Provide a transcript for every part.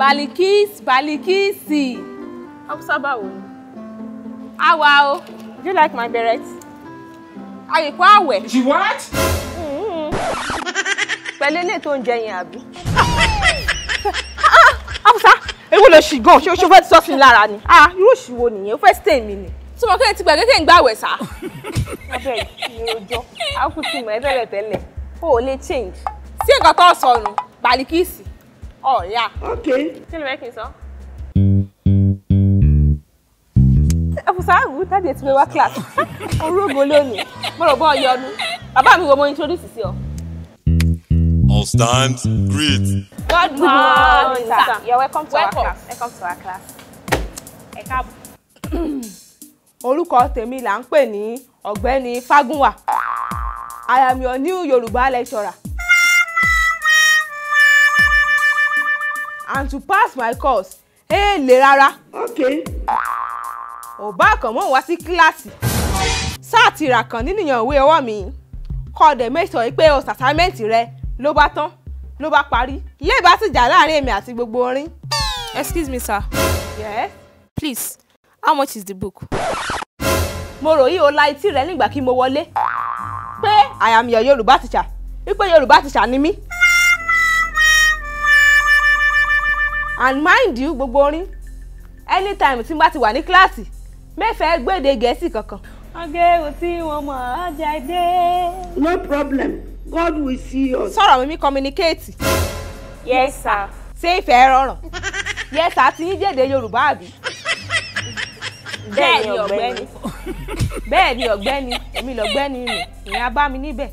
Balikisi. Afusa báwo ni? Awa o. Do you like my beret? Aye ko àwẹ̀. She what? Pẹ̀lú ilé tó ń jẹ yẹn àbí. Afusa, èwo ló ṣì gan, ṣé o fẹ́ sọ sí mi lára ni? Irú òṣì wo nìyẹn? O fẹ́ stay mi ni. Tí mo kẹ́ ti gbàgbé kí n gbàwẹ̀ sá. Abẹ́ ìròjọ́, Afusa mọ̀ ẹ́ tẹ́lẹ̀. O ò lè change. Sí nǹkan tó sọnù, Balikisi. Oh, yeah. Okay. Kí ló fẹ́ kí n sọ? Afusa, that date me wa class. Orogo lónìí. Mo rò bọ́ yọnu. Bàbá mi wo mo introduce sí ọ. All stand, greet. Good morning, sir. You're welcome to our class. Welcome to our class. Ẹ káàbọ̀. Orúkọ tèmi là ń pè ní Ọ̀gbẹ́ni Fágúnwà. I am your new Yoruba lecturer. And to pass my course, lè rárá. Okay. Ò bá kàn mọ́ wá sí kíláàsì. Sáà ti rà kàn nínú ìwé ọwọ́ mi. Kọ́ dẹ̀ make sure pé o assignment rẹ ló bá tán, ló bá parí. Lè bá sì jà láàrin èmi àti gbogbo orin. Excuse me, sir. Yes. Please, how much is the book? Mo rò yí o la etí rẹ nígbà kí mo wọlé. Pé I am your Yoruba teacher. Wípé Yoruba teacher ni mí. And mind you, gbogbo orin. Anytime tí n bá ti wà ní kíláàsì, mẹ́fẹ̀ẹ́ gbèdé Gẹ̀ẹ́sì kankan. Ọgẹ́ tí wọ́n mọ̀ ọ́ jáde. No problem. God will see us. Sọ̀rọ̀ mi communicate. Yes, sir. Ṣé ìfẹ́ rọrùn? Yes, sir, ti yín jèdè Yorùbá àbí? Bẹ́ẹ̀ ni ọ̀gbẹ́ni. Bẹ́ẹ̀ ni ọ̀gbẹ́ni, èmi lọ̀gbẹ́ni nù, ìyẹn á bá mi níbẹ̀.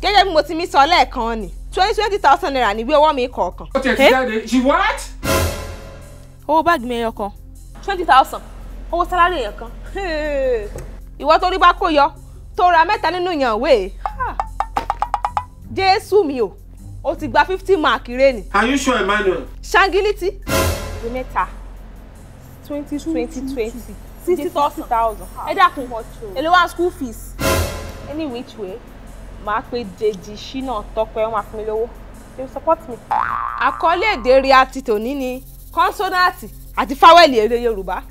Gẹ́gẹ́ bí mo ti mi sọ lẹ́ẹ̀kan ni, 20,000 naira ní ìwé ọwọ́ mi kọ̀ọ̀kan. Ó tẹ̀ sí jáde. She what? Owó báàgì mi ẹyọ kan. 20,000. Owó sálárì èèyàn kan. Ìwọ tó rí bá kó yọ, tó ra mẹ́ta nínú ìyànwé. Jésù mi o, o ti gba 50 mark rẹ ni. Are you sure, Emmanuel? Ṣángílítì. Ìwé mẹ́ta. 2020. 60,000. Ẹ dákun. Èló wá school fees. Any which way, máa pe Dèjì Ṣínà Tọ́pẹ́, wọ́n máa fún mi lówó. They will support me. Àkọlé èdè rí àti tòní ni kọ́nsọ́náàtì àti fáwẹ́lì èdè Yorùbá.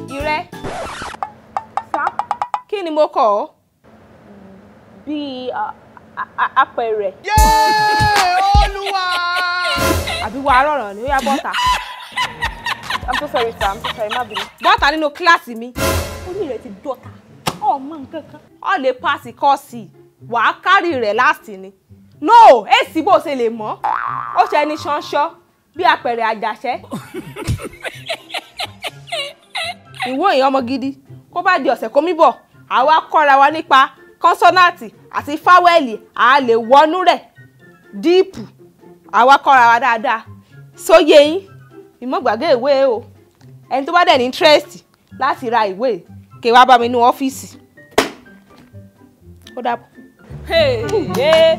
Ìrẹ́. Sá. Kí ni mo kọ̀ ọ́? Bí apẹ̀rẹ̀. Olúwa! Àbí wàá rọ̀ràn ni ó yá bọ́ta. I'm so sorry, sir. I'm so sorry, má bínú. Bọ́ta nínú kíláàsì mi. Orí rẹ̀ ti dọ́ta. Ọmọ nǹkan kan. Ó lè pàṣẹ kọ́ọ̀sì. Wàá kárì rẹ̀ láti ni. No, èsì bó ṣe lè mọ̀. Ó ṣe ẹni ṣánṣọ́ bí apẹ̀rẹ̀ àjàṣẹ́. Ìwọ èèyàn ọmọ gidi. Kó bá di ọ̀sẹ̀ kó mí bọ̀. Àwa kọ́ra wa nípa kọ́nsọ́náàtì àti fáwẹ́lì. A lè wọnú rẹ̀. Díìpù. Àwa kọ́ra wa dáadáa. Sóyè yín. Ìmọ̀ gbàgbé ìwé o. Ẹni tó bá dẹ̀ ní interest láti ra ìwé kí wá bá mi ní ọ́fíìsì. Ó dàbọ̀.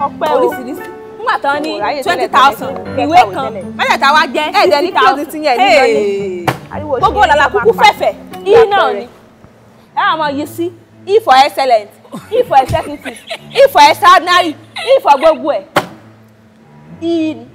Ọpẹ́ oríṣiríṣi. Nígbà tán ní 20,000 ìwé kan. Mẹ́tẹ̀ẹ̀ta wá jẹ́ ẹ̀ẹ́dẹ̀ ní close ti yẹn ní ìyẹn. Gbogbo làlà kúkú fẹ̀fẹ̀. I náà ni. Ẹ wà máa yí sí E for excellent, E for executive, E for extraordinary, E for gbogbo ẹ̀. I ni.